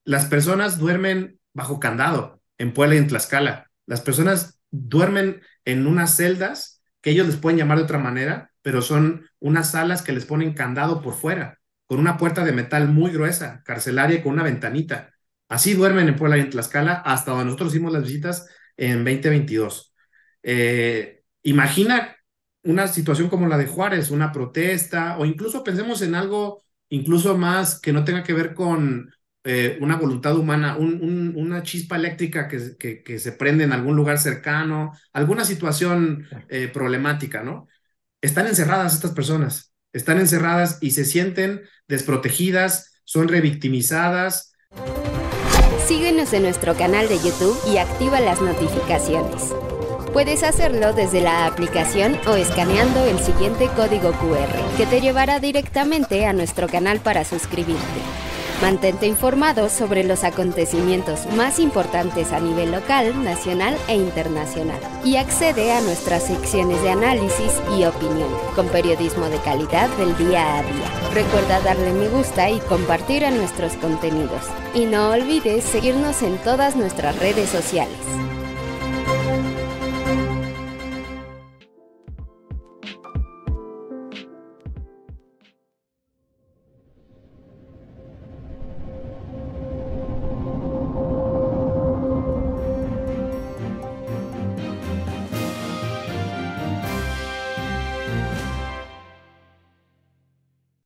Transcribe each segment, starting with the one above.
las personas duermen bajo candado en Puebla y en Tlaxcala. Las personas duermen en unas celdas que ellos les pueden llamar de otra manera, pero son unas salas que les ponen candado por fuera, con una puerta de metal muy gruesa, carcelaria y con una ventanita. Así duermen en Puebla y en Tlaxcala hasta donde nosotros hicimos las visitas en 2022. Imagina una situación como la de Juárez, una protesta, o incluso pensemos en algo incluso más que no tenga que ver con una voluntad humana, una chispa eléctrica que se prende en algún lugar cercano, alguna situación problemática, ¿no? Están encerradas estas personas, están encerradas y se sienten desprotegidas, son revictimizadas. Síguenos en nuestro canal de YouTube y activa las notificaciones. Puedes hacerlo desde la aplicación o escaneando el siguiente código QR, que te llevará directamente a nuestro canal para suscribirte. Mantente informado sobre los acontecimientos más importantes a nivel local, nacional e internacional. Y accede a nuestras secciones de análisis y opinión, con periodismo de calidad del día a día. Recuerda darle me gusta y compartir a nuestros contenidos. Y no olvides seguirnos en todas nuestras redes sociales.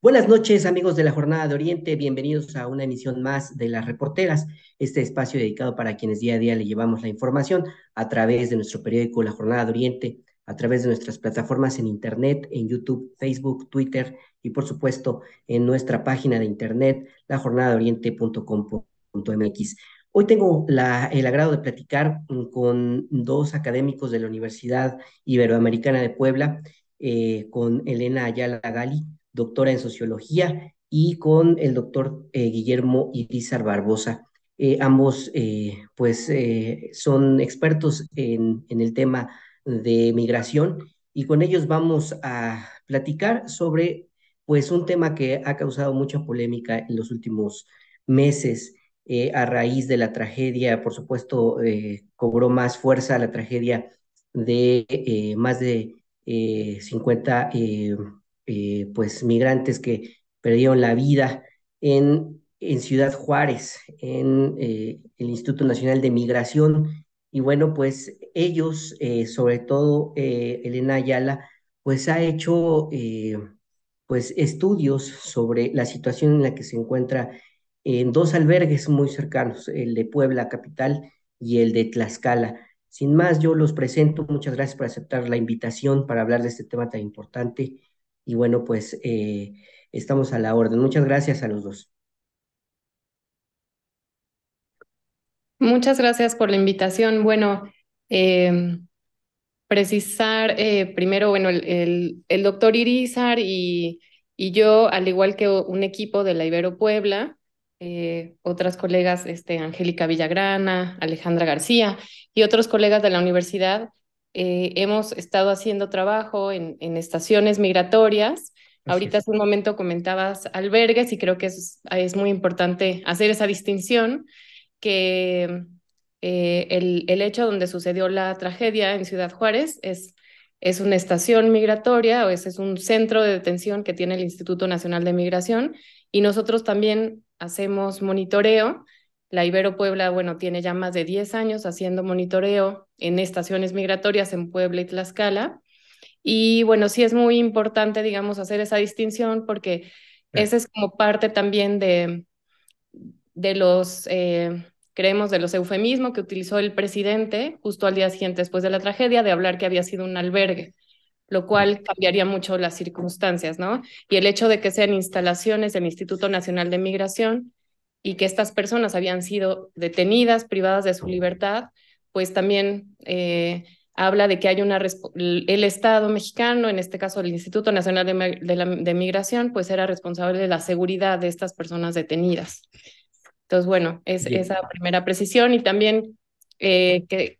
Buenas noches, amigos de la Jornada de Oriente. Bienvenidos a una emisión más de Las Reporteras, este espacio dedicado para quienes día a día le llevamos la información a través de nuestro periódico La Jornada de Oriente, a través de nuestras plataformas en Internet, en YouTube, Facebook, Twitter y, por supuesto, en nuestra página de Internet, lajornadadeoriente.com.mx. Hoy tengo el agrado de platicar con dos académicos de la Universidad Iberoamericana de Puebla, con Elena Ayala Gali, doctora en sociología, y con el doctor Guillermo Irizar Barbosa. Ambos, son expertos en el tema de migración y con ellos vamos a platicar sobre, pues, un tema que ha causado mucha polémica en los últimos meses. A raíz de la tragedia, por supuesto, cobró más fuerza la tragedia de más de 50 pues migrantes que perdieron la vida en Ciudad Juárez, en el Instituto Nacional de Migración. Y bueno, pues ellos, sobre todo Elena Ayala, pues ha hecho pues estudios sobre la situación en la que se encuentra en dos albergues muy cercanos, el de Puebla capital y el de Tlaxcala. Sin más, yo los presento. Muchas gracias por aceptar la invitación para hablar de este tema tan importante. Y bueno, pues estamos a la orden. Muchas gracias a los dos. Muchas gracias por la invitación. Bueno, eh, precisar primero, bueno, el doctor Irizar y yo, al igual que un equipo de la Ibero Puebla, otras colegas, Angélica Villagrana, Alejandra García y otros colegas de la universidad, hemos estado haciendo trabajo en estaciones migratorias. Así Ahorita es. hace un momento comentabas albergues y creo que es muy importante hacer esa distinción que el hecho donde sucedió la tragedia en Ciudad Juárez es una estación migratoria o es un centro de detención que tiene el Instituto Nacional de Migración y nosotros también hacemos monitoreo. La Ibero Puebla, bueno, tiene ya más de 10 años haciendo monitoreo en estaciones migratorias en Puebla y Tlaxcala. Y bueno, sí es muy importante, digamos, hacer esa distinción porque Claro. esa es como parte también de los, creemos, de los eufemismos que utilizó el presidente justo al día siguiente después de la tragedia de hablar que había sido un albergue, lo cual cambiaría mucho las circunstancias, ¿no? Y el hecho de que sean instalaciones del Instituto Nacional de Migración y que estas personas habían sido detenidas, privadas de su libertad, pues también habla de que hay el Estado mexicano, en este caso el Instituto Nacional de Migración, pues era responsable de la seguridad de estas personas detenidas. Entonces, bueno, es Bien. esa primera precisión y también que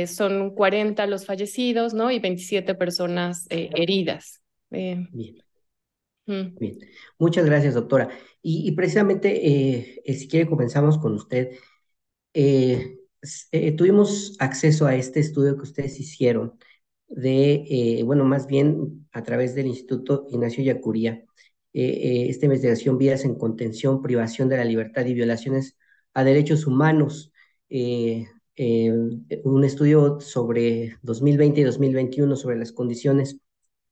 son 40 los fallecidos, ¿no? Y 27 personas heridas. Bien. Mm. Bien, muchas gracias, doctora. Y precisamente, si quiere, comenzamos con usted. Tuvimos acceso a este estudio que ustedes hicieron bueno, más bien a través del Instituto Ignacio Yacuría, esta investigación, vías en contención, privación de la libertad y violaciones a derechos humanos, eh, eh, un estudio sobre 2020 y 2021 sobre las condiciones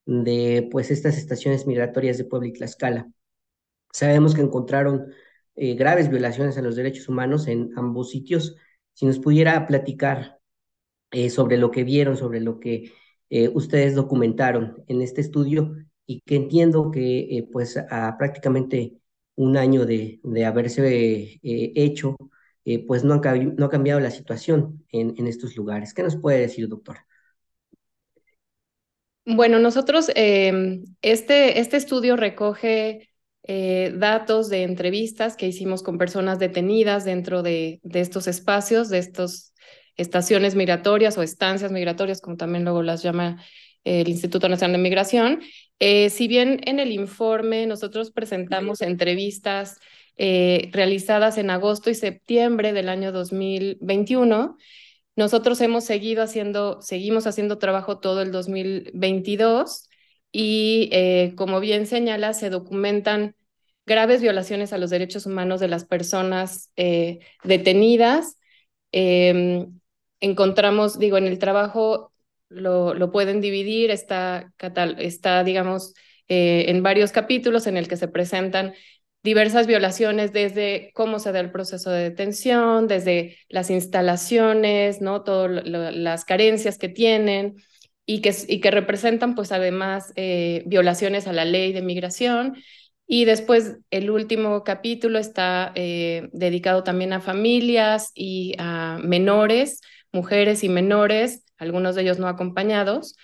de pues estas estaciones migratorias de Puebla y Tlaxcala. Sabemos que encontraron graves violaciones a los derechos humanos en ambos sitios. Si nos pudiera platicar sobre lo que vieron, sobre lo que ustedes documentaron en este estudio y que entiendo que pues a prácticamente un año de haberse hecho, pues no ha cambiado la situación en estos lugares. ¿Qué nos puede decir, doctor? Bueno, nosotros, este estudio recoge datos de entrevistas que hicimos con personas detenidas dentro de estos espacios, de estas estaciones migratorias o estancias migratorias, como también luego las llama el Instituto Nacional de Migración. Si bien en el informe nosotros presentamos entrevistas realizadas en agosto y septiembre del año 2021, nosotros seguimos haciendo trabajo todo el 2022 y como bien señala, se documentan graves violaciones a los derechos humanos de las personas detenidas. Eh, Encontramos, digo, en el trabajo lo pueden dividir, está digamos, en varios capítulos en el que se presentan diversas violaciones desde cómo se da el proceso de detención, desde las instalaciones, ¿no? Todas las carencias que tienen y que representan pues además violaciones a la ley de migración. Y después el último capítulo está dedicado también a familias y a menores, mujeres y menores, algunos de ellos no acompañados.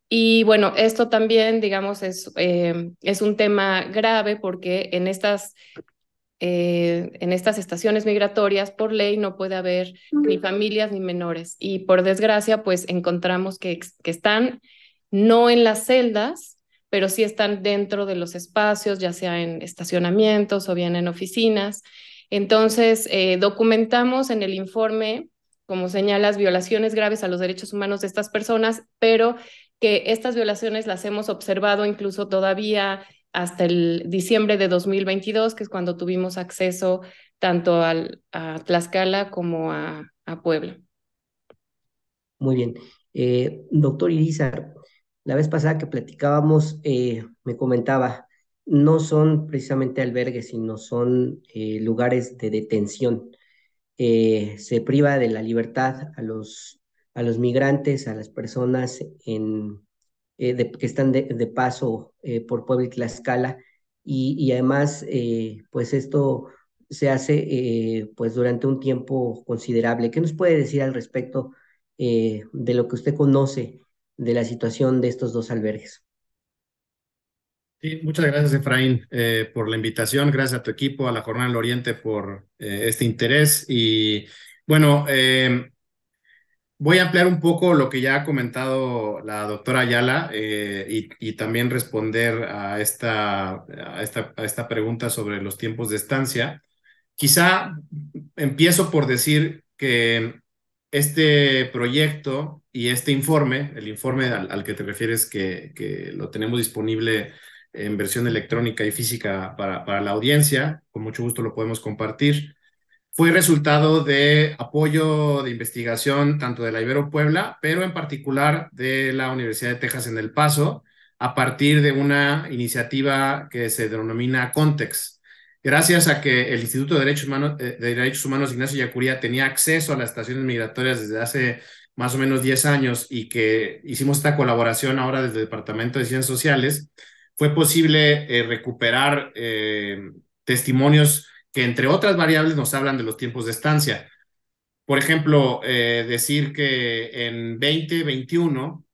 Y bueno, esto también, digamos, es un tema grave porque en estas estaciones migratorias, por ley, no puede haber ni familias ni menores. Y por desgracia, pues encontramos que están no en las celdas, pero sí están dentro de los espacios, ya sea en estacionamientos o bien en oficinas. Entonces, documentamos en el informe, como señalas, violaciones graves a los derechos humanos de estas personas, pero que estas violaciones las hemos observado incluso todavía hasta el diciembre de 2022, que es cuando tuvimos acceso tanto a Tlaxcala como a Puebla. Muy bien. Doctor Irizar, la vez pasada que platicábamos, me comentaba, no son precisamente albergues, sino son lugares de detención. Se priva de la libertad a los migrantes, a las personas que están de paso por Puebla y Tlaxcala, y además, pues esto se hace pues durante un tiempo considerable. ¿Qué nos puede decir al respecto de lo que usted conoce de la situación de estos dos albergues? Sí, muchas gracias, Efraín, por la invitación. Gracias a tu equipo, a la Jornada del Oriente por este interés. Y bueno, voy a ampliar un poco lo que ya ha comentado la doctora Ayala y también responder a esta pregunta sobre los tiempos de estancia. Quizá empiezo por decir que este proyecto y este informe, el informe al que te refieres, que lo tenemos disponible en versión electrónica y física para la audiencia, con mucho gusto lo podemos compartir, fue resultado de apoyo de investigación tanto de la Ibero Puebla, pero en particular de la Universidad de Texas en El Paso, a partir de una iniciativa que se denomina Context. Gracias a que el Instituto de Derechos Humanos Ignacio Yacuría tenía acceso a las estaciones migratorias desde hace más o menos 10 años y que hicimos esta colaboración ahora desde el Departamento de Ciencias Sociales, fue posible recuperar testimonios que entre otras variables nos hablan de los tiempos de estancia. Por ejemplo, decir que en 2021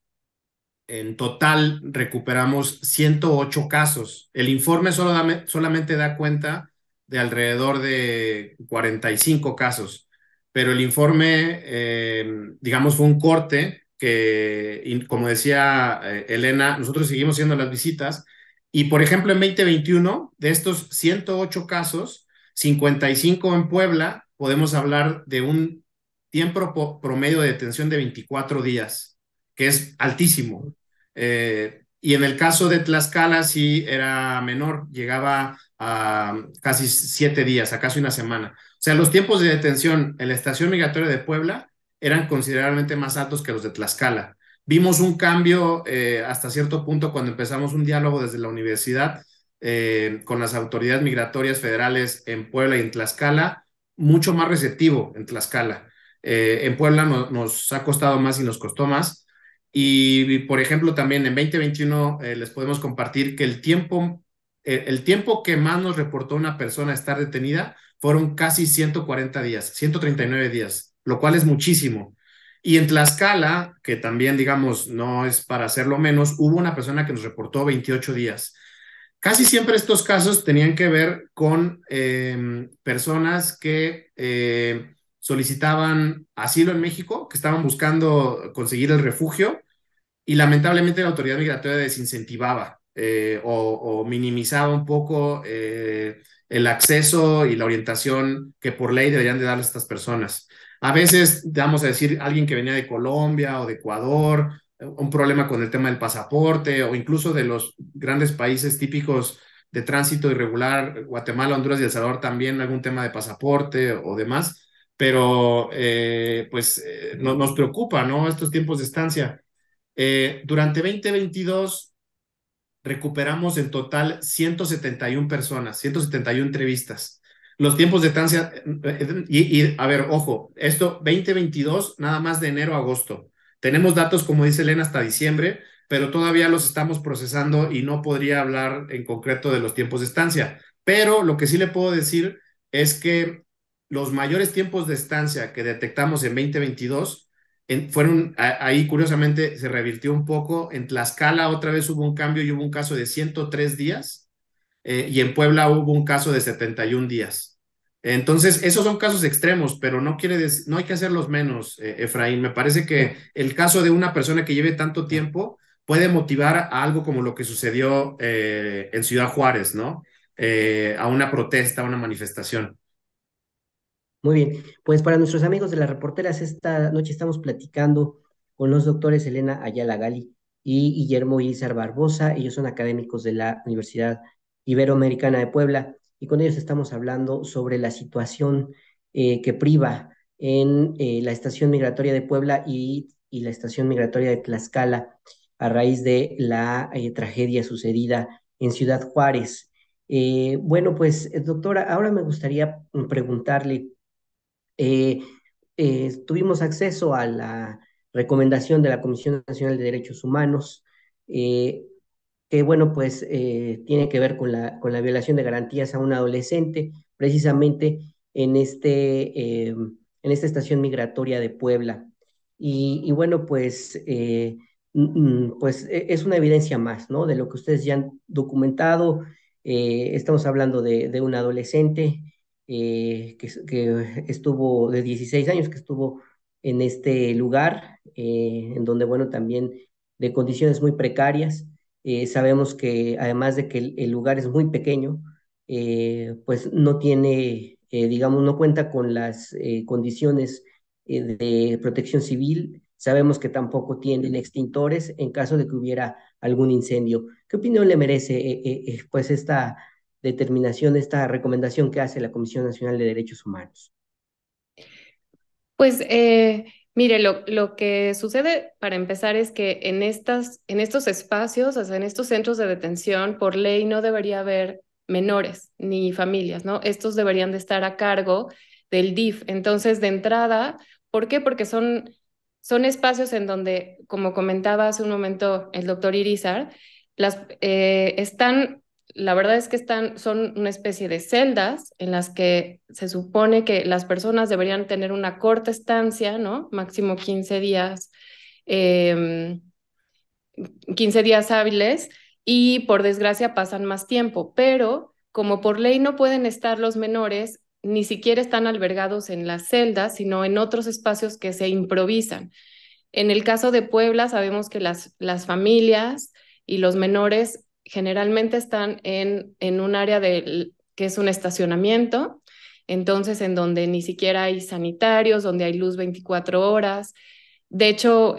en total recuperamos 108 casos. El informe solamente da cuenta de alrededor de 45 casos, pero el informe, digamos, fue un corte que, como decía Elena, nosotros seguimos haciendo las visitas Y, por ejemplo, en 2021, de estos 108 casos, 55 en Puebla, podemos hablar de un tiempo promedio de detención de 24 días, que es altísimo. Y en el caso de Tlaxcala sí era menor, llegaba a casi 7 días, a casi una semana. O sea, los tiempos de detención en la estación migratoria de Puebla eran considerablemente más altos que los de Tlaxcala. Vimos un cambio hasta cierto punto cuando empezamos un diálogo desde la universidad con las autoridades migratorias federales en Puebla y en Tlaxcala, mucho más receptivo en Tlaxcala. En Puebla nos ha costado más y nos costó más. Y, por ejemplo, también en 2021 les podemos compartir que el tiempo que más nos reportó una persona estar detenida fueron casi 140 días, 139 días, lo cual es muchísimo. Y en Tlaxcala, que también, digamos, no es para hacerlo menos, hubo una persona que nos reportó 28 días. Casi siempre estos casos tenían que ver con personas que solicitaban asilo en México, que estaban buscando conseguir el refugio y lamentablemente la autoridad migratoria desincentivaba o minimizaba un poco el acceso y la orientación que por ley deberían de darles a estas personas. A veces, vamos a decir, alguien que venía de Colombia o de Ecuador, un problema con el tema del pasaporte o incluso de los grandes países típicos de tránsito irregular, Guatemala, Honduras y El Salvador también algún tema de pasaporte o demás, pero nos preocupa, ¿no? Estos tiempos de estancia. Durante 2022 recuperamos en total 171 personas, 171 entrevistas. Los tiempos de estancia, a ver, ojo, esto 2022 nada más de enero a agosto. Tenemos datos, como dice Elena, hasta diciembre, pero todavía los estamos procesando y no podría hablar en concreto de los tiempos de estancia. Pero lo que sí le puedo decir es que los mayores tiempos de estancia que detectamos en 2022 ahí curiosamente se revirtió un poco. En Tlaxcala otra vez hubo un cambio y hubo un caso de 103 días y en Puebla hubo un caso de 71 días. Entonces, esos son casos extremos, pero no hay que hacerlos menos, Efraín. Me parece que el caso de una persona que lleve tanto tiempo puede motivar a algo como lo que sucedió en Ciudad Juárez, ¿no? A una protesta, a una manifestación. Muy bien, pues para nuestros amigos de las reporteras, esta noche estamos platicando con los doctores Elena Ayala Gali y Guillermo Izar Barbosa. Ellos son académicos de la Universidad Iberoamericana de Puebla y con ellos estamos hablando sobre la situación que priva en la estación migratoria de Puebla y la estación migratoria de Tlaxcala a raíz de la tragedia sucedida en Ciudad Juárez. Bueno, pues doctora, ahora me gustaría preguntarle. Eh, Tuvimos acceso a la recomendación de la Comisión Nacional de Derechos Humanos, eh, que bueno, pues tiene que ver con la violación de garantías a un adolescente, precisamente en esta estación migratoria de Puebla. Y bueno, pues, es una evidencia más, ¿no? De lo que ustedes ya han documentado. Estamos hablando de un adolescente que estuvo de 16 años, que estuvo en este lugar, en donde, bueno, también de condiciones muy precarias. Sabemos que además de que el lugar es muy pequeño, pues no tiene, digamos, no cuenta con las condiciones de protección civil. Sabemos que tampoco tienen extintores en caso de que hubiera algún incendio. ¿Qué opinión le merece pues esta determinación, esta recomendación que hace la Comisión Nacional de Derechos Humanos? Pues mire, lo que sucede para empezar es que en estos espacios, o sea, en estos centros de detención, por ley no debería haber menores ni familias, ¿no? Estos deberían de estar a cargo del DIF. Entonces, de entrada, ¿por qué? Porque son espacios en donde, como comentaba hace un momento el doctor Irizar, la verdad es que son una especie de celdas en las que se supone que las personas deberían tener una corta estancia, ¿no? Máximo 15 días, 15 días hábiles, y por desgracia pasan más tiempo, pero como por ley no pueden estar los menores, ni siquiera están albergados en las celdas, sino en otros espacios que se improvisan. En el caso de Puebla, sabemos que las familias y los menores generalmente están en un área que es un estacionamiento, entonces en donde ni siquiera hay sanitarios, donde hay luz 24 horas. De hecho,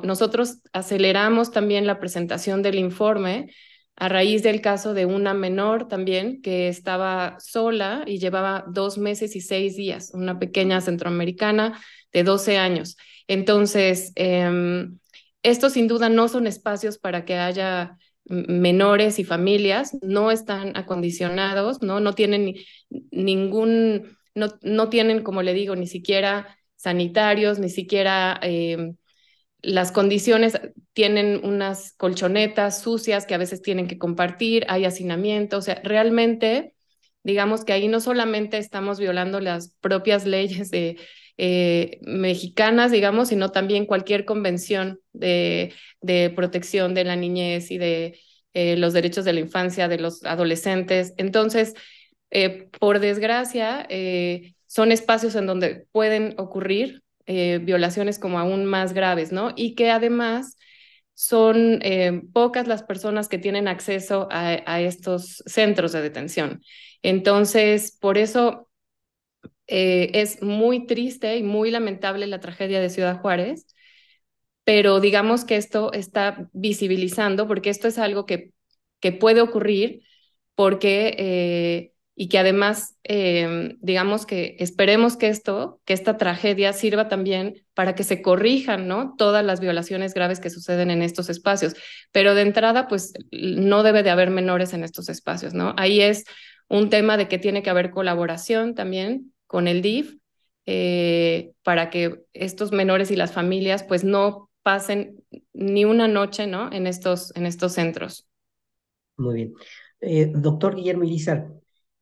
nosotros aceleramos también la presentación del informe a raíz del caso de una menor también que estaba sola y llevaba 2 meses y 6 días, una pequeña centroamericana de 12 años. Entonces, estos sin duda no son espacios para que haya menores y familias, no están acondicionados, no tienen no tienen, como le digo, ni siquiera sanitarios, ni siquiera las condiciones, tienen unas colchonetas sucias que a veces tienen que compartir, hay hacinamiento, o sea, realmente, digamos que ahí no solamente estamos violando las propias leyes mexicanas, digamos, sino también cualquier convención de protección de la niñez y de los derechos de la infancia, de los adolescentes. Entonces, por desgracia, son espacios en donde pueden ocurrir violaciones como aún más graves, ¿no? Y que además son pocas las personas que tienen acceso a estos centros de detención. Entonces, por eso es muy triste y muy lamentable la tragedia de Ciudad Juárez, pero digamos que esto está visibilizando, porque esto es algo que puede ocurrir, porque y que además, digamos que esperemos que esta tragedia sirva también para que se corrijan, ¿no? Todas las violaciones graves que suceden en estos espacios. Pero de entrada, pues no debe de haber menores en estos espacios, ¿no? Ahí es un tema de que tiene que haber colaboración también con el DIF para que estos menores y las familias pues no pasen ni una noche, ¿no? En estos centros. Muy bien. Doctor Guillermo Ilízar,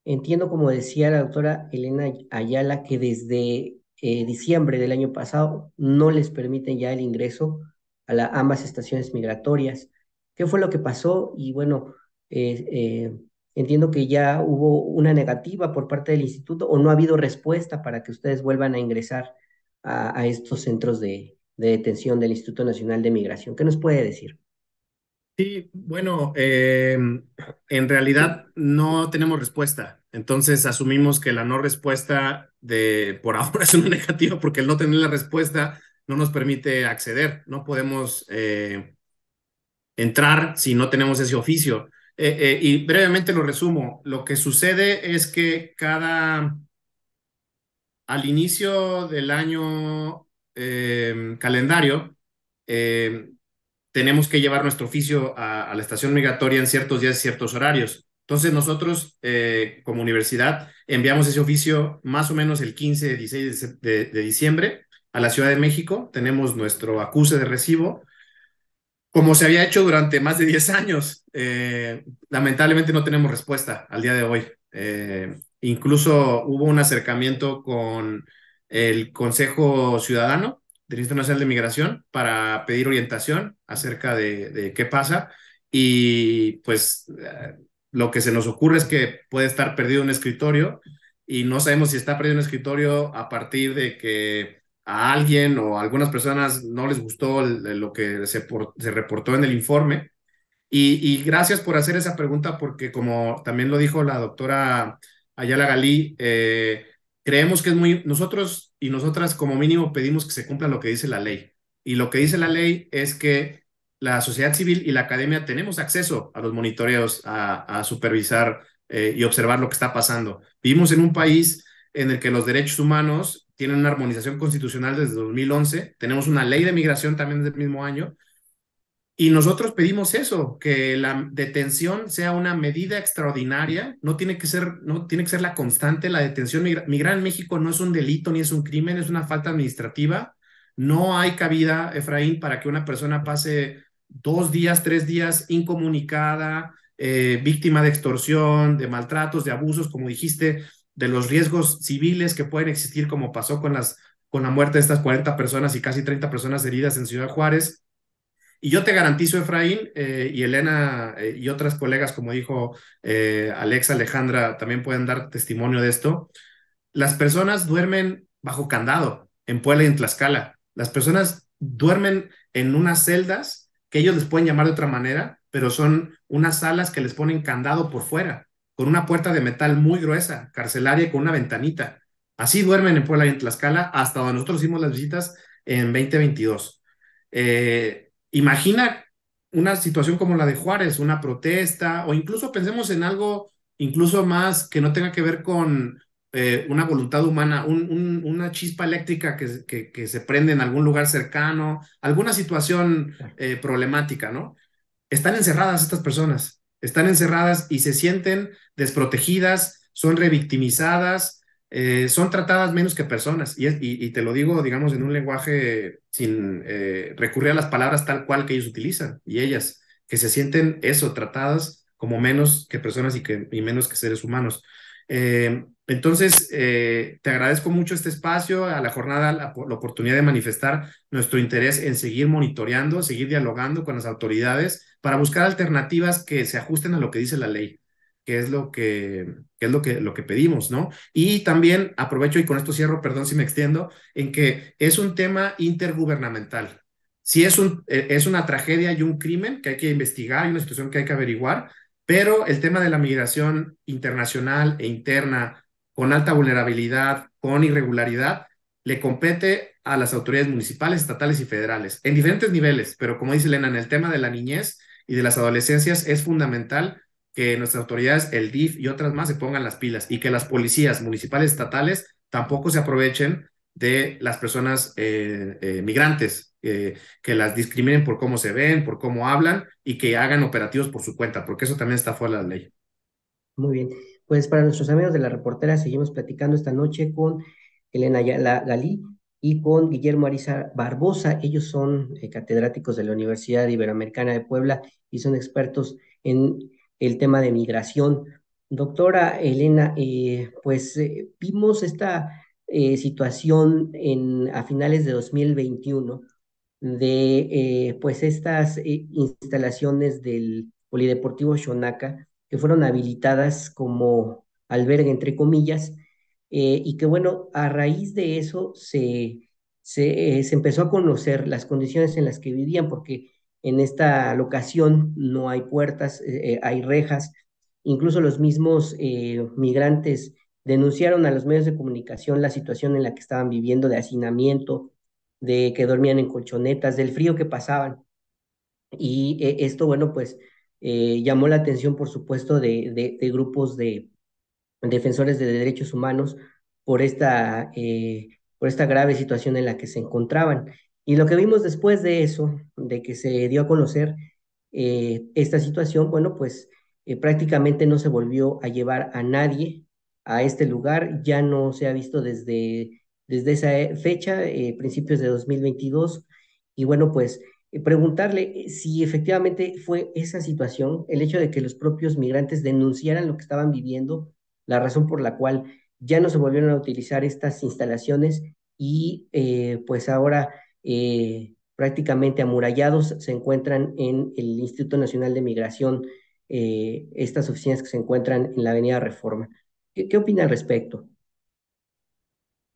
entiendo, como decía la doctora Elena Ayala, que desde diciembre del año pasado no les permiten ya el ingreso a ambas estaciones migratorias. ¿Qué fue lo que pasó? Y bueno, entiendo que ya hubo una negativa por parte del instituto o no ha habido respuesta para que ustedes vuelvan a ingresar a estos centros de detención del Instituto Nacional de Migración. ¿Qué nos puede decir? Sí, bueno, en realidad no tenemos respuesta. Entonces asumimos que la no respuesta por ahora es una negativa porque el no tener la respuesta no nos permite acceder. No podemos entrar si no tenemos ese oficio. Y brevemente lo resumo. Lo que sucede es que al inicio del año calendario, eh, tenemos que llevar nuestro oficio a la estación migratoria en ciertos días y ciertos horarios. Entonces nosotros, como universidad, enviamos ese oficio más o menos el 15, 16 de diciembre a la Ciudad de México. Tenemos nuestro acuse de recibo, como se había hecho durante más de 10 años. Lamentablemente no tenemos respuesta al día de hoy. Incluso hubo un acercamiento con el Consejo Ciudadano del Instituto Nacional de Migración para pedir orientación acerca de qué pasa. Y pues lo que se nos ocurre es que puede estar perdido un escritorio y no sabemos si está perdido un escritorio a partir de que a alguien o a algunas personas no les gustó lo que se reportó en el informe. Y gracias por hacer esa pregunta porque como también lo dijo la doctora Ayala Galí, creemos que es nosotros y nosotras como mínimo pedimos que se cumpla lo que dice la ley. Y lo que dice la ley es que la sociedad civil y la academia tenemos acceso a los monitoreos, a supervisar y observar lo que está pasando. Vivimos en un país en el que los derechos humanos tienen una armonización constitucional desde 2011, tenemos una ley de migración también desde el mismo año, y nosotros pedimos eso, que la detención sea una medida extraordinaria, no tiene que ser la constante. La detención, migrar en México no es un delito ni es un crimen, es una falta administrativa. No hay cabida, Efraín, para que una persona pase 2 días, 3 días incomunicada, víctima de extorsión, de maltratos, de abusos, como dijiste, de los riesgos civiles que pueden existir, como pasó con la muerte de estas 40 personas y casi 30 personas heridas en Ciudad Juárez. Y yo te garantizo, Efraín, y Elena y otras colegas, como dijo Alexa, Alejandra, también pueden dar testimonio de esto. Las personas duermen bajo candado en Puebla y en Tlaxcala. Las personas duermen en unas celdas que ellos les pueden llamar de otra manera, pero son unas salas que les ponen candado por fuera, con una puerta de metal muy gruesa, carcelaria y con una ventanita. Así duermen en Puebla y en Tlaxcala hasta donde nosotros hicimos las visitas en 2022. Imagina una situación como la de Juárez, una protesta, o incluso pensemos en algo incluso más que no tenga que ver con una voluntad humana, una chispa eléctrica que se prende en algún lugar cercano, alguna situación problemática, ¿no? Están encerradas estas personas, están encerradas y se sienten desprotegidas, son revictimizadas, son tratadas menos que personas. Y te lo digo, digamos, en un lenguaje sin recurrir a las palabras tal cual que ellos utilizan y ellas, que se sienten eso, tratadas como menos que personas y menos que seres humanos. Entonces, te agradezco mucho este espacio, a la jornada, la oportunidad de manifestar nuestro interés en seguir monitoreando, seguir dialogando con las autoridades para buscar alternativas que se ajusten a lo que dice la ley, que es lo que pedimos, ¿no? Y también aprovecho y con esto cierro, perdón si me extiendo, en que es un tema intergubernamental. Sí es una tragedia y un crimen que hay que investigar y una situación que hay que averiguar, pero el tema de la migración internacional e interna con alta vulnerabilidad, con irregularidad, le compete a las autoridades municipales, estatales y federales, en diferentes niveles, pero como dice Elena, en el tema de la niñez y de las adolescencias es fundamental que nuestras autoridades, el DIF y otras más, se pongan las pilas y que las policías municipales, estatales, tampoco se aprovechen de las personas migrantes, que las discriminen por cómo se ven, por cómo hablan y que hagan operativos por su cuenta, porque eso también está fuera de la ley. Muy bien. Pues para nuestros amigos de la reportera, seguimos platicando esta noche con Elena Galí y con Guillermo Ariza Barbosa. Ellos son catedráticos de la Universidad Iberoamericana de Puebla y son expertos en el tema de migración. Doctora Elena, vimos esta situación a finales de 2021 de pues estas instalaciones del Polideportivo Xonaca que fueron habilitadas como albergue, entre comillas, y que bueno, a raíz de eso se empezó a conocer las condiciones en las que vivían, porque en esta locación no hay puertas, hay rejas, incluso los mismos migrantes denunciaron a los medios de comunicación la situación en la que estaban viviendo de hacinamiento, de que dormían en colchonetas, del frío que pasaban. Y esto, bueno, pues llamó la atención, por supuesto, de grupos de defensores de derechos humanos por esta grave situación en la que se encontraban. Y lo que vimos después de eso, de que se dio a conocer esta situación, bueno, pues prácticamente no se volvió a llevar a nadie a este lugar, ya no se ha visto desde esa fecha, principios de 2022, y bueno, pues preguntarle si efectivamente fue esa situación, el hecho de que los propios migrantes denunciaran lo que estaban viviendo, la razón por la cual ya no se volvieron a utilizar estas instalaciones y pues ahora prácticamente amurallados se encuentran en el Instituto Nacional de Migración, estas oficinas que se encuentran en la Avenida Reforma. ¿Qué opina al respecto?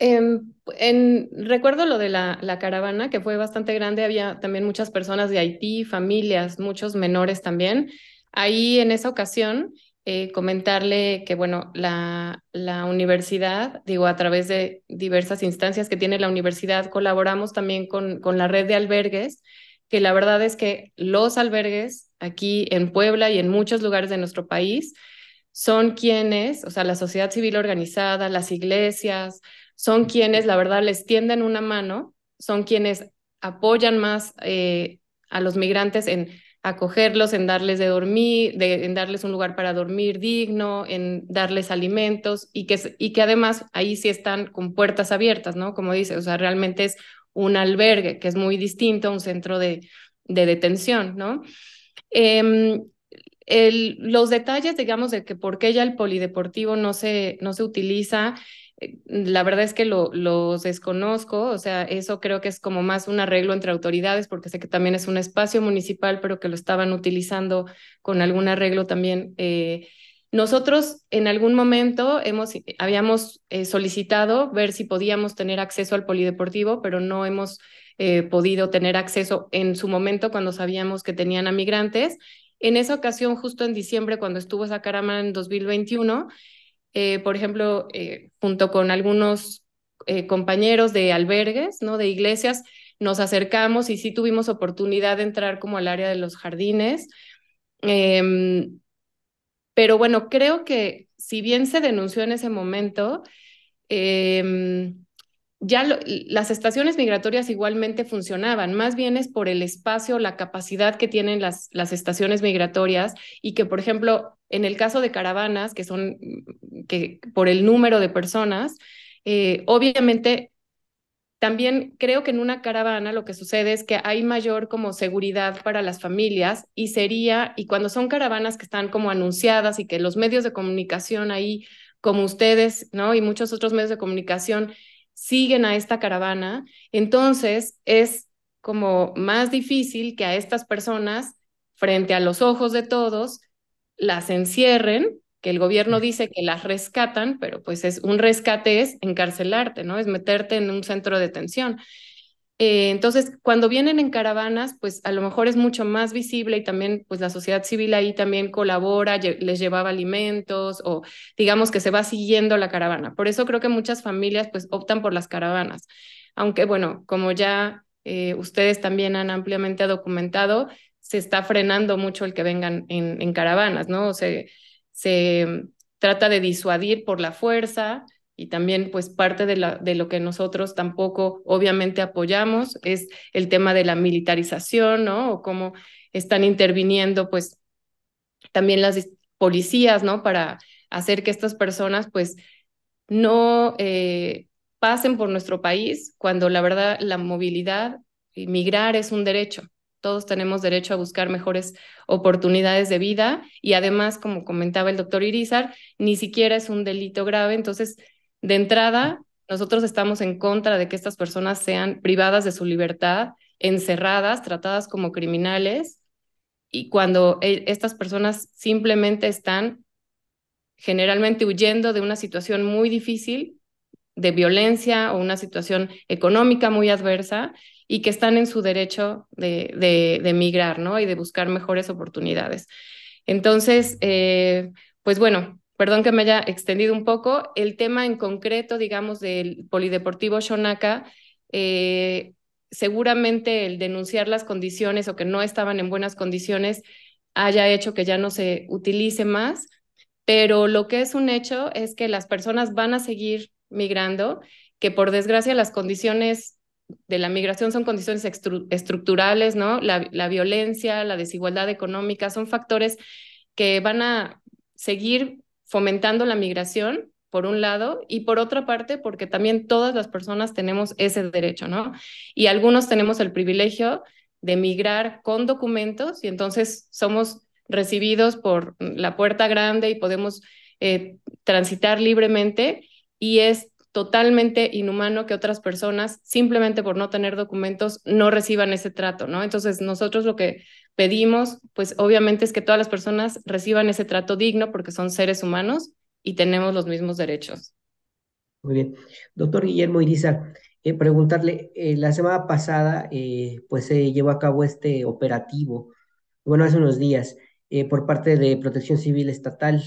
Recuerdo lo de la caravana, que fue bastante grande, había también muchas personas de Haití, familias, muchos menores también. Ahí en esa ocasión, comentarle que, bueno, la universidad, digo, a través de diversas instancias que tiene la universidad, colaboramos también con la red de albergues, que la verdad es que los albergues aquí en Puebla y en muchos lugares de nuestro país son quienes, o sea, la sociedad civil organizada, las iglesias, son quienes, la verdad, les tienden una mano, son quienes apoyan más a los migrantes en acogerlos, en darles de dormir, en darles un lugar para dormir digno, en darles alimentos y que además ahí sí están con puertas abiertas, ¿no? Como dice, o sea, realmente es un albergue, que es muy distinto a un centro de detención, ¿no? Los detalles, digamos, de que por qué ya el polideportivo no se utiliza, la verdad es que los desconozco, o sea, eso creo que es como más un arreglo entre autoridades, porque sé que también es un espacio municipal, pero que lo estaban utilizando con algún arreglo también. Nosotros en algún momento habíamos solicitado ver si podíamos tener acceso al polideportivo, pero no hemos podido tener acceso en su momento cuando sabíamos que tenían a migrantes. En esa ocasión, justo en diciembre, cuando estuvo esa caravana en 2021, por ejemplo, junto con algunos compañeros de albergues, ¿no? De iglesias, nos acercamos y sí tuvimos oportunidad de entrar como al área de los jardines. Pero bueno, creo que si bien se denunció en ese momento, las estaciones migratorias igualmente funcionaban, más bien es por el espacio, la capacidad que tienen las estaciones migratorias y que, por ejemplo, en el caso de caravanas, que son que por el número de personas, obviamente también creo que en una caravana lo que sucede es que hay mayor como seguridad para las familias y cuando son caravanas que están como anunciadas y que los medios de comunicación ahí, como ustedes, ¿no? Y muchos otros medios de comunicación siguen a esta caravana, entonces es como más difícil que a estas personas, frente a los ojos de todos, las encierren, que el gobierno dice que las rescatan, pero pues un rescate es encarcelarte, ¿no? Es meterte en un centro de detención. Entonces, cuando vienen en caravanas, pues a lo mejor es mucho más visible y también pues la sociedad civil ahí también colabora, les llevaba alimentos o digamos que se va siguiendo la caravana. Por eso creo que muchas familias pues optan por las caravanas. Aunque bueno, como ya ustedes también han ampliamente documentado, se está frenando mucho el que vengan en caravanas, ¿no? Se trata de disuadir por la fuerza y también pues parte de lo que nosotros tampoco obviamente apoyamos es el tema de la militarización, ¿no? O cómo están interviniendo pues también las policías, ¿no? Para hacer que estas personas pues no pasen por nuestro país cuando la verdad la movilidad y migrar es un derecho. Todos tenemos derecho a buscar mejores oportunidades de vida y además, como comentaba el doctor Irizar, ni siquiera es un delito grave. Entonces, de entrada, nosotros estamos en contra de que estas personas sean privadas de su libertad, encerradas, tratadas como criminales y cuando estas personas simplemente están generalmente huyendo de una situación muy difícil de violencia o una situación económica muy adversa y que están en su derecho de migrar, ¿no? Y de buscar mejores oportunidades. Entonces, pues bueno, perdón que me haya extendido un poco. El tema en concreto, digamos, del Polideportivo Xonaca, seguramente el denunciar las condiciones o que no estaban en buenas condiciones haya hecho que ya no se utilice más, pero lo que es un hecho es que las personas van a seguir migrando, que por desgracia las condiciones de la migración son condiciones estructurales, ¿no? La violencia, la desigualdad económica son factores que van a seguir fomentando la migración, por un lado, y por otra parte, porque también todas las personas tenemos ese derecho, ¿no? Y algunos tenemos el privilegio de migrar con documentos y entonces somos recibidos por la puerta grande y podemos transitar libremente y es totalmente inhumano que otras personas, simplemente por no tener documentos, no reciban ese trato, ¿no? Entonces, nosotros lo que pedimos, pues obviamente es que todas las personas reciban ese trato digno porque son seres humanos y tenemos los mismos derechos. Muy bien. Doctor Guillermo Irizar, preguntarle, la semana pasada pues se llevó a cabo este operativo, bueno, hace unos días, por parte de Protección Civil Estatal.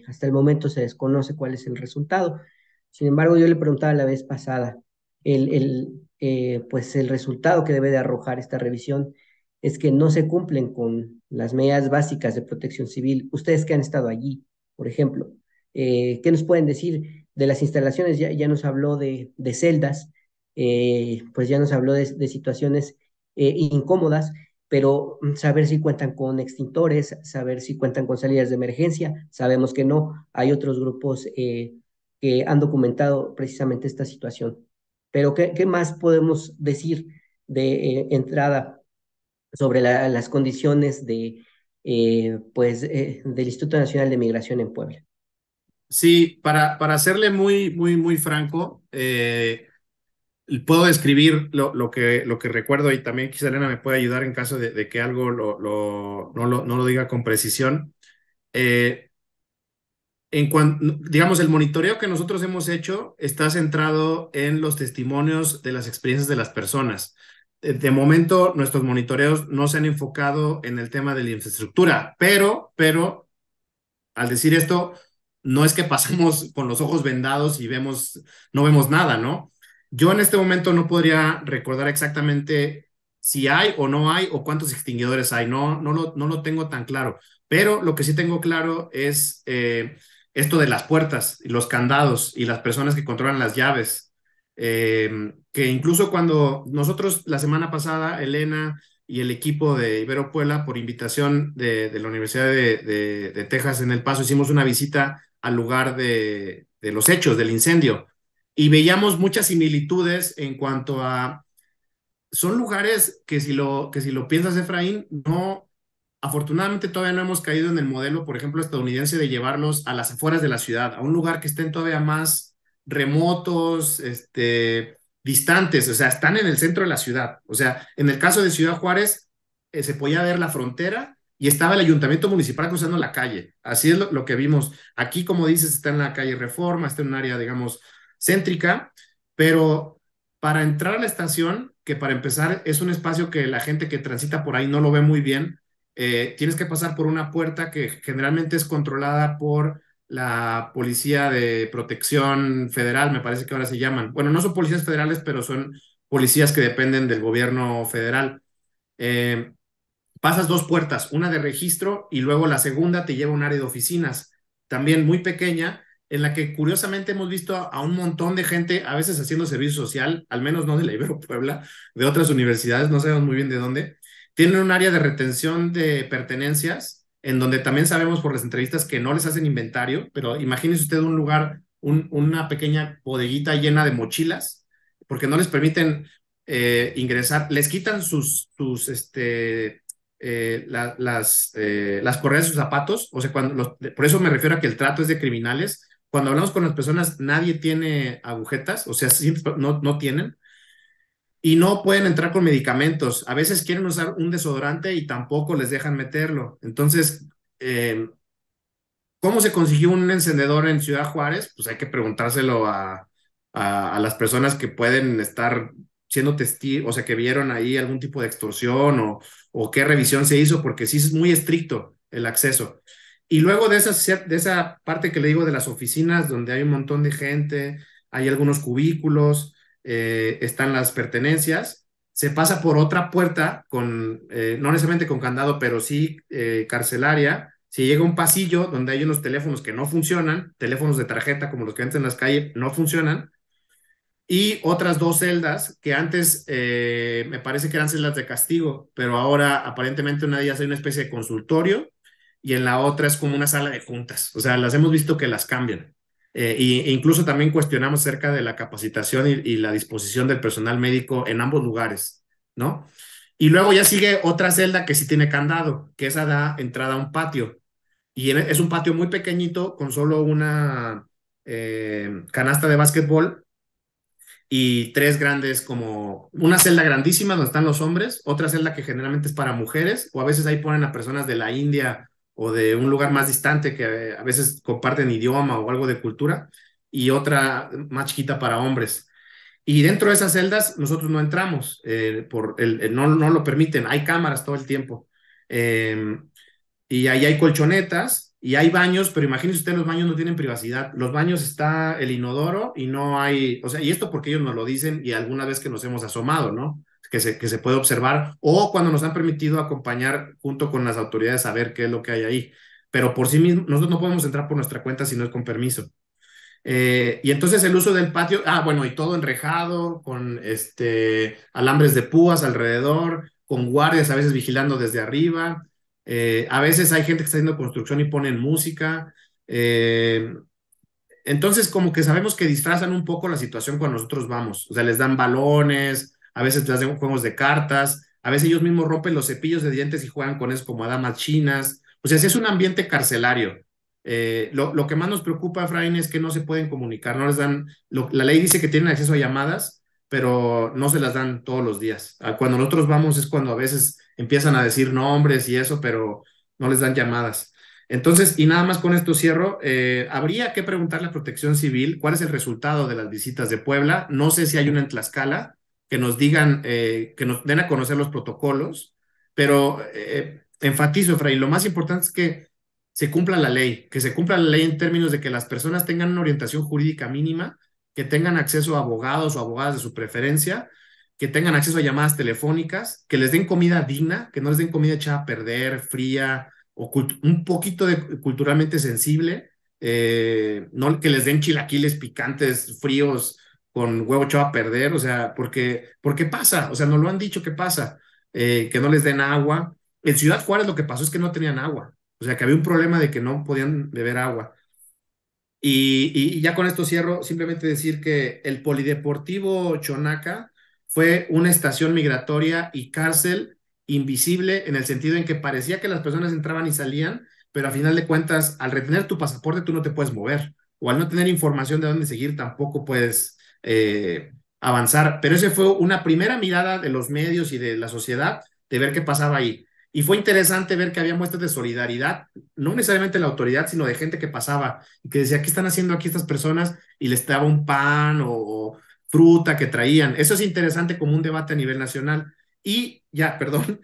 Hasta el momento se desconoce cuál es el resultado. Sin embargo, yo le preguntaba la vez pasada, pues el resultado que debe de arrojar esta revisión es que no se cumplen con las medidas básicas de protección civil. Ustedes que han estado allí, por ejemplo, ¿qué nos pueden decir de las instalaciones? Ya nos habló de celdas, pues ya nos habló de situaciones incómodas, pero saber si cuentan con extintores, saber si cuentan con salidas de emergencia. Sabemos que no, hay otros grupos que han documentado precisamente esta situación. Pero ¿qué más podemos decir de entrada sobre las condiciones del Instituto Nacional de Migración en Puebla? Sí, para serle muy franco, puedo describir lo que recuerdo y también quizá Elena me puede ayudar en caso de que algo no lo diga con precisión. Digamos, el monitoreo que nosotros hemos hecho está centrado en los testimonios de las experiencias de las personas. de momento nuestros monitoreos no se han enfocado en el tema de la infraestructura, pero al decir esto, no es que pasemos con los ojos vendados y no vemos nada, ¿no? Yo en este momento no podría recordar exactamente si hay o no hay o cuántos extinguidores hay, no lo tengo tan claro, pero lo que sí tengo claro es esto de las puertas, y los candados y las personas que controlan las llaves, que incluso cuando nosotros la semana pasada, Elena y el equipo de Ibero Puebla, por invitación de la Universidad de Texas en El Paso, hicimos una visita al lugar de los hechos, del incendio, y veíamos muchas similitudes en cuanto a, son lugares que si lo piensas, Efraín, no, afortunadamente todavía no hemos caído en el modelo, por ejemplo, estadounidense de llevarlos a las afueras de la ciudad, a un lugar que estén todavía más remotos, distantes, o sea, están en el centro de la ciudad. O sea, en el caso de Ciudad Juárez, se podía ver la frontera y estaba el ayuntamiento municipal cruzando la calle. Así es lo que vimos. Aquí, como dices, está en la calle Reforma, está en un área, digamos, céntrica, pero para entrar a la estación, que para empezar es un espacio que la gente que transita por ahí no lo ve muy bien, tienes que pasar por una puerta que generalmente es controlada por la Policía de Protección Federal, me parece que ahora se llaman. Bueno, no son policías federales, pero son policías que dependen del gobierno federal. Eh, Pasas dos puertas, una de registro y luego la segunda te lleva a un área de oficinas, también muy pequeña, en la que curiosamente hemos visto a un montón de gente, a veces haciendo servicio social, al menos no de la Ibero Puebla, de otras universidades, no sabemos muy bien de dónde. Tienen un área de retención de pertenencias, en donde también sabemos por las entrevistas que no les hacen inventario, pero imagínese usted un lugar, una pequeña bodeguita llena de mochilas, porque no les permiten ingresar, les quitan las correas de sus zapatos, o sea, por eso me refiero a que el trato es de criminales. Cuando hablamos con las personas, nadie tiene agujetas, o sea, no tienen, y no pueden entrar con medicamentos. A veces quieren usar un desodorante y tampoco les dejan meterlo. Entonces, ¿cómo se consiguió un encendedor en Ciudad Juárez? Pues hay que preguntárselo a las personas que pueden estar siendo testigos, o sea, que vieron ahí algún tipo de extorsión o qué revisión se hizo, porque sí es muy estricto el acceso. Y luego de esa parte que le digo de las oficinas, donde hay un montón de gente, hay algunos cubículos, están las pertenencias, se pasa por otra puerta, no necesariamente con candado, pero sí carcelaria. Si llega a un pasillo donde hay unos teléfonos que no funcionan, teléfonos de tarjeta como los que antes en las calles no funcionan, y otras dos celdas que antes me parece que eran celdas de castigo, pero ahora aparentemente una de ellas hay una especie de consultorio y en la otra es como una sala de juntas. O sea, las hemos visto que las cambian. E incluso también cuestionamos acerca de la capacitación y la disposición del personal médico en ambos lugares, ¿no? Y luego ya sigue otra celda que sí tiene candado, que esa da entrada a un patio. Y es un patio muy pequeñito con solo una canasta de básquetbol y tres grandes, como una celda grandísima donde están los hombres, otra celda que generalmente es para mujeres, o a veces ahí ponen a personas de la India o de un lugar más distante que a veces comparten idioma o algo de cultura, y otra más chiquita para hombres. Y dentro de esas celdas nosotros no entramos, no lo permiten, hay cámaras todo el tiempo. Y ahí hay colchonetas y hay baños, pero imagínense usted, los baños no tienen privacidad. Los baños está el inodoro y no hay, o sea, y esto porque ellos nos lo dicen y alguna vez que nos hemos asomado, ¿no? Que se puede observar, o cuando nos han permitido acompañar junto con las autoridades a ver qué es lo que hay ahí. Pero por sí mismo, nosotros no podemos entrar por nuestra cuenta si no es con permiso. Y entonces el uso del patio, bueno, y todo enrejado, con alambres de púas alrededor, con guardias a veces vigilando desde arriba. A veces hay gente que está haciendo construcción y ponen música. Entonces, como que sabemos que disfrazan un poco la situación cuando nosotros vamos. O sea, les dan balones, a veces les dan juegos de cartas, a veces ellos mismos rompen los cepillos de dientes y juegan con eso como a damas chinas. O sea, sí es un ambiente carcelario. Lo que más nos preocupa, Efraín, es que no se pueden comunicar, no les dan, la ley dice que tienen acceso a llamadas, pero no se las dan todos los días. Cuando nosotros vamos es cuando a veces empiezan a decir nombres y eso, pero no les dan llamadas. Entonces, y nada más con esto cierro, habría que preguntarle a Protección Civil cuál es el resultado de las visitas de Puebla. No sé si hay una en Tlaxcala, que nos digan, que nos den a conocer los protocolos, pero enfatizo, Efraín, lo más importante es que se cumpla la ley, que se cumpla la ley en términos de que las personas tengan una orientación jurídica mínima, que tengan acceso a abogados o abogadas de su preferencia, que tengan acceso a llamadas telefónicas, que les den comida digna, que no les den comida echada a perder, fría, o un poquito de culturalmente sensible, no que les den chilaquiles picantes, fríos, con huevo echado a perder, o sea, porque pasa, o sea, nos lo han dicho que pasa, que no les den agua. En Ciudad Juárez lo que pasó es que no tenían agua, o sea, que había un problema de que no podían beber agua. Y ya con esto cierro, simplemente decir que el Polideportivo Chonaca fue una estación migratoria y cárcel invisible en el sentido en que parecía que las personas entraban y salían, pero a final de cuentas, al retener tu pasaporte, tú no te puedes mover, o al no tener información de dónde seguir, tampoco puedes avanzar. Pero esa fue una primera mirada de los medios y de la sociedad de ver qué pasaba ahí. Y fue interesante ver que había muestras de solidaridad, no necesariamente de la autoridad, sino de gente que pasaba y que decía, ¿qué están haciendo aquí estas personas? Y les daba un pan o fruta que traían. Eso es interesante como un debate a nivel nacional. Y ya, perdón,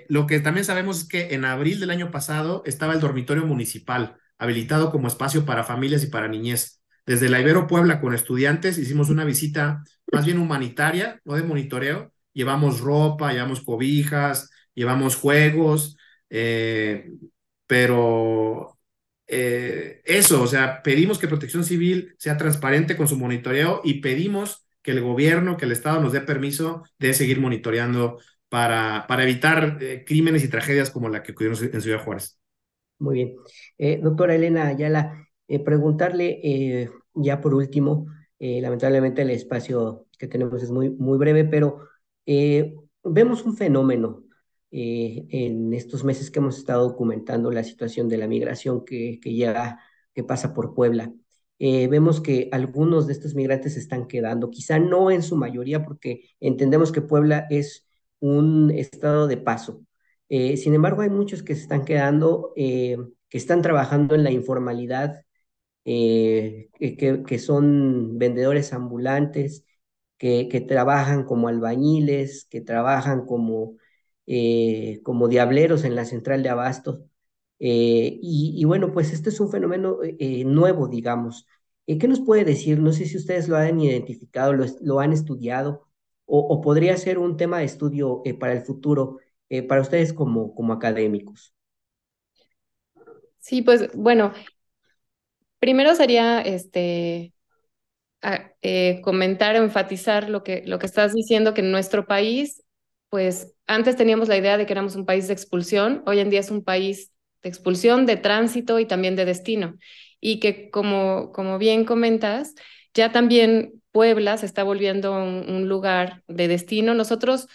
lo que también sabemos es que en abril del año pasado estaba el dormitorio municipal, habilitado como espacio para familias y para niñez. Desde la Ibero Puebla con estudiantes hicimos una visita más bien humanitaria, no de monitoreo. Llevamos ropa, llevamos cobijas, llevamos juegos, pero eso, o sea, pedimos que Protección Civil sea transparente con su monitoreo y pedimos que el gobierno, que el Estado nos dé permiso de seguir monitoreando para evitar crímenes y tragedias como la que ocurrió en Ciudad Juárez. Muy bien. Doctora Elena Ayala, preguntarle ya por último, lamentablemente el espacio que tenemos es muy breve, pero vemos un fenómeno en estos meses que hemos estado documentando la situación de la migración que llega, que pasa por Puebla. Vemos que algunos de estos migrantes se están quedando, quizá no en su mayoría, porque entendemos que Puebla es un estado de paso. Sin embargo, hay muchos que se están quedando, que están trabajando en la informalidad, que son vendedores ambulantes, que trabajan como albañiles, que trabajan como diableros en la central de abastos. Y bueno, pues este es un fenómeno nuevo, digamos. ¿Qué nos puede decir? No sé si ustedes lo han identificado, lo han estudiado, o podría ser un tema de estudio para el futuro, para ustedes como académicos. Sí, pues bueno, primero sería comentar o enfatizar lo que estás diciendo, que en nuestro país, pues antes teníamos la idea de que éramos un país de expulsión, hoy en día es un país de expulsión, de tránsito y también de destino. Y que como bien comentas, ya también Puebla se está volviendo un lugar de destino. Nosotros,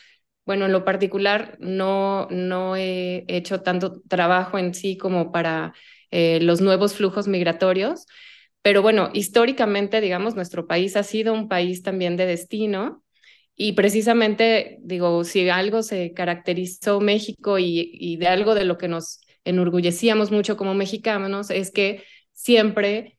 bueno, en lo particular, no he hecho tanto trabajo en sí como para los nuevos flujos migratorios, pero bueno, históricamente, digamos, nuestro país ha sido un país también de destino y precisamente, digo, si algo se caracterizó México y de algo de lo que nos enorgullecíamos mucho como mexicanos es que siempre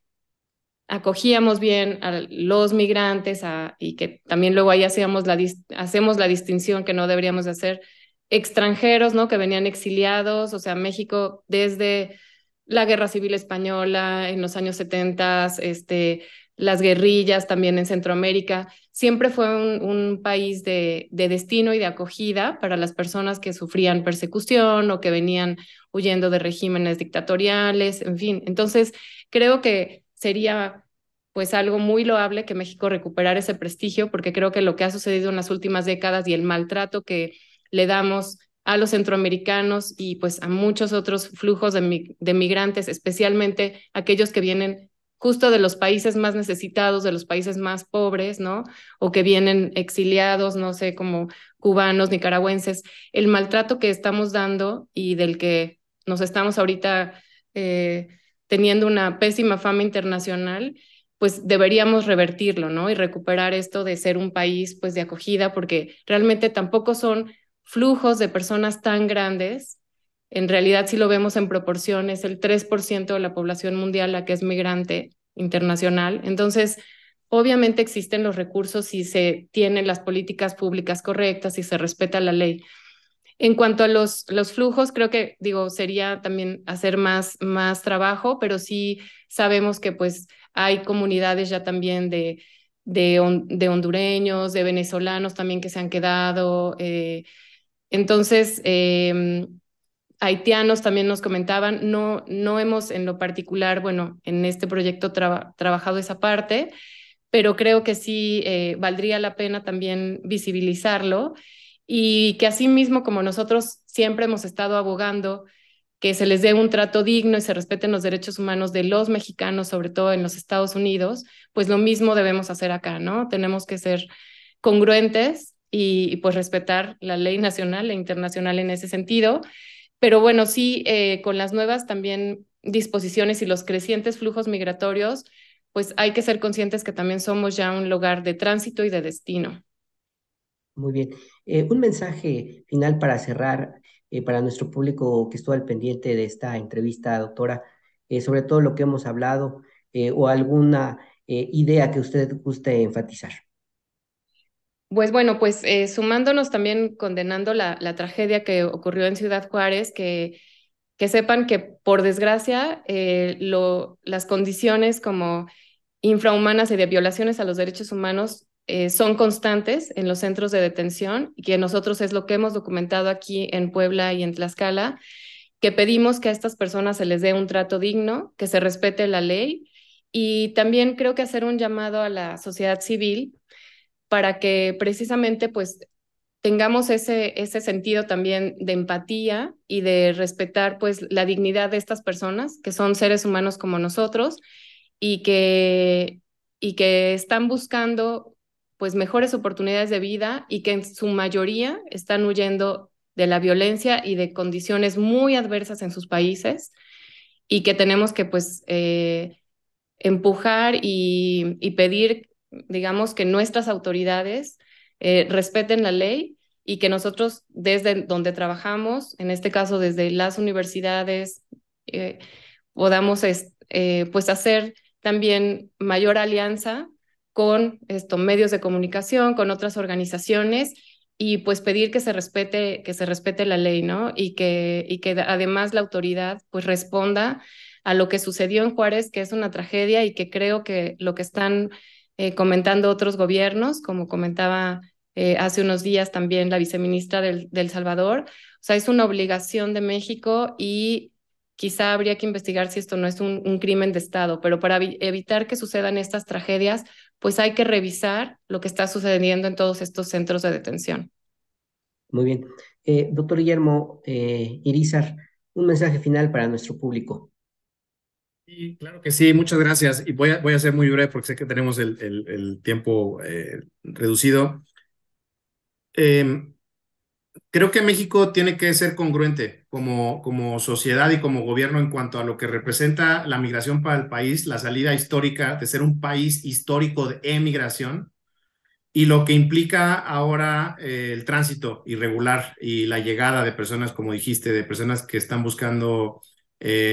acogíamos bien a los migrantes y que también luego ahí hacemos la distinción que no deberíamos de hacer, extranjeros, ¿no? Que venían exiliados, o sea, México desde la Guerra Civil Española en los años 70, las guerrillas también en Centroamérica, siempre fue un país de destino y de acogida para las personas que sufrían persecución o que venían huyendo de regímenes dictatoriales, en fin. Entonces, creo que sería pues algo muy loable que México recuperara ese prestigio, porque creo que lo que ha sucedido en las últimas décadas y el maltrato que le damos a los centroamericanos y pues a muchos otros flujos de migrantes, especialmente aquellos que vienen justo de los países más necesitados, de los países más pobres, ¿no? O que vienen exiliados, no sé, como cubanos, nicaragüenses, el maltrato que estamos dando y del que nos estamos ahorita teniendo una pésima fama internacional, pues deberíamos revertirlo, ¿no? Y recuperar esto de ser un país, pues, de acogida, porque realmente tampoco son flujos de personas tan grandes. En realidad, si lo vemos en proporciones, el 3% de la población mundial la que es migrante internacional. Entonces, Obviamente existen los recursos si se tienen las políticas públicas correctas, si se respeta la ley. En cuanto a los flujos, creo que, digo, sería también hacer más trabajo, pero sí sabemos que pues hay comunidades ya también de hondureños, de venezolanos también que se han quedado. Entonces, haitianos también nos comentaban, no hemos en lo particular, bueno, en este proyecto trabajado esa parte, pero creo que sí valdría la pena también visibilizarlo y que asimismo como nosotros siempre hemos estado abogando que se les dé un trato digno y se respeten los derechos humanos de los mexicanos, sobre todo en los Estados Unidos, pues lo mismo debemos hacer acá, ¿no? Tenemos que ser congruentes y pues respetar la ley nacional e internacional en ese sentido. Pero bueno, sí, con las nuevas también disposiciones y los crecientes flujos migratorios, pues hay que ser conscientes que también somos ya un lugar de tránsito y de destino. Muy bien. Un mensaje final para cerrar, para nuestro público que estuvo al pendiente de esta entrevista, doctora, sobre todo lo que hemos hablado, o alguna idea que usted guste enfatizar. Pues bueno, pues sumándonos también condenando la tragedia que ocurrió en Ciudad Juárez, que sepan que por desgracia las condiciones como infrahumanas y de violaciones a los derechos humanos son constantes en los centros de detención y que nosotros es lo que hemos documentado aquí en Puebla y en Tlaxcala, que pedimos que a estas personas se les dé un trato digno, que se respete la ley y también creo que hacer un llamado a la sociedad civil para que precisamente pues tengamos ese sentido también de empatía y de respetar pues la dignidad de estas personas que son seres humanos como nosotros y que están buscando pues mejores oportunidades de vida y que en su mayoría están huyendo de la violencia y de condiciones muy adversas en sus países y que tenemos que pues empujar y pedir, digamos, que nuestras autoridades respeten la ley y que nosotros desde donde trabajamos, en este caso desde las universidades, podamos pues hacer también mayor alianza con estos medios de comunicación, con otras organizaciones y pues pedir que se respete la ley, ¿no? Y que además la autoridad pues responda a lo que sucedió en Juárez, que es una tragedia y que creo que lo que están comentando otros gobiernos, como comentaba hace unos días también la viceministra del Salvador, o sea, es una obligación de México y quizá habría que investigar si esto no es un crimen de Estado, pero para evitar que sucedan estas tragedias, pues hay que revisar lo que está sucediendo en todos estos centros de detención. Muy bien. Doctor Guillermo Irizar, un mensaje final para nuestro público. Y claro que sí, muchas gracias. Y voy a ser muy breve porque sé que tenemos el tiempo reducido. Eh, Creo que México tiene que ser congruente como sociedad y como gobierno en cuanto a lo que representa la migración para el país, la salida histórica de ser un país histórico de emigración y lo que implica ahora el tránsito irregular y la llegada de personas, como dijiste, de personas que están buscando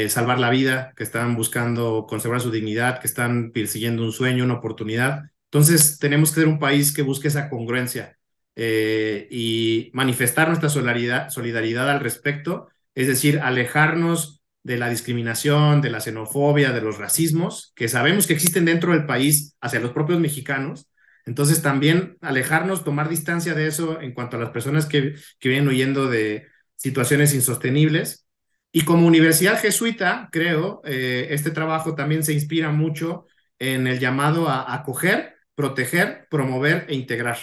salvar la vida, que están buscando conservar su dignidad, que están persiguiendo un sueño, una oportunidad. Entonces, tenemos que ser un país que busque esa congruencia y manifestar nuestra solidaridad al respecto, es decir, alejarnos de la discriminación, de la xenofobia, de los racismos, que sabemos que existen dentro del país hacia los propios mexicanos. Entonces también alejarnos, tomar distancia de eso en cuanto a las personas que vienen huyendo de situaciones insostenibles. Y como universidad jesuita, creo, este trabajo también se inspira mucho en el llamado a acoger, proteger, promover e integrar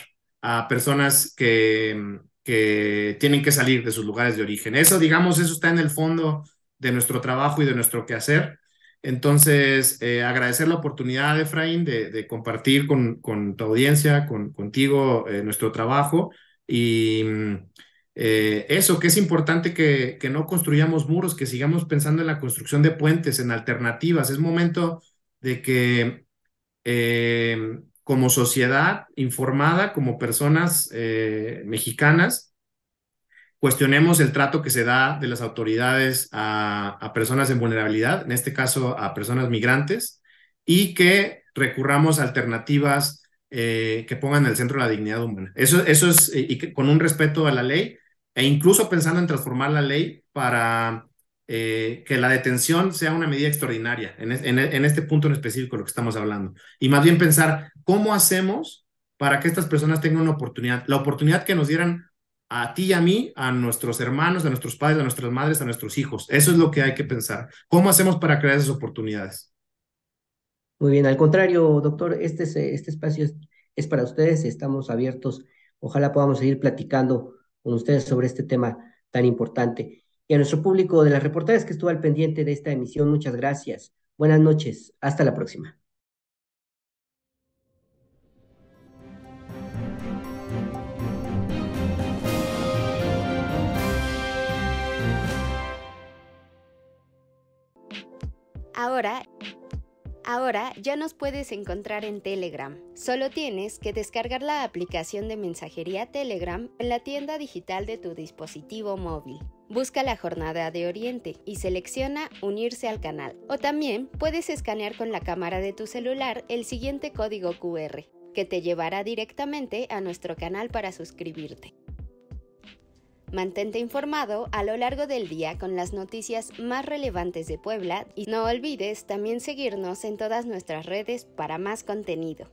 a personas que tienen que salir de sus lugares de origen. Eso, digamos, eso está en el fondo de nuestro trabajo y de nuestro quehacer. Entonces, agradecer la oportunidad, Efraín, de compartir con tu audiencia, contigo, nuestro trabajo y eso, que es importante que no construyamos muros, que sigamos pensando en la construcción de puentes, en alternativas. Es momento de que como sociedad informada, como personas mexicanas, cuestionemos el trato que se da de las autoridades a personas en vulnerabilidad, en este caso a personas migrantes, y que recurramos a alternativas que pongan en el centro la dignidad humana. Eso es, y que, con un respeto a la ley, e incluso pensando en transformar la ley para que la detención sea una medida extraordinaria, en este punto en específico de lo que estamos hablando. Y más bien pensar, ¿cómo hacemos para que estas personas tengan una oportunidad? La oportunidad que nos dieran a ti y a mí, a nuestros hermanos, a nuestros padres, a nuestras madres, a nuestros hijos. Eso es lo que hay que pensar. ¿Cómo hacemos para crear esas oportunidades? Muy bien, al contrario, doctor, este espacio es para ustedes, estamos abiertos. Ojalá podamos seguir platicando con ustedes sobre este tema tan importante. Y a nuestro público de las reporteras que estuvo al pendiente de esta emisión, muchas gracias. Buenas noches, hasta la próxima. Ahora ya nos puedes encontrar en Telegram. Solo tienes que descargar la aplicación de mensajería Telegram en la tienda digital de tu dispositivo móvil. Busca la Jornada de Oriente y selecciona Unirse al canal. O también puedes escanear con la cámara de tu celular el siguiente código QR, que te llevará directamente a nuestro canal para suscribirte. Mantente informado a lo largo del día con las noticias más relevantes de Puebla y no olvides también seguirnos en todas nuestras redes para más contenido.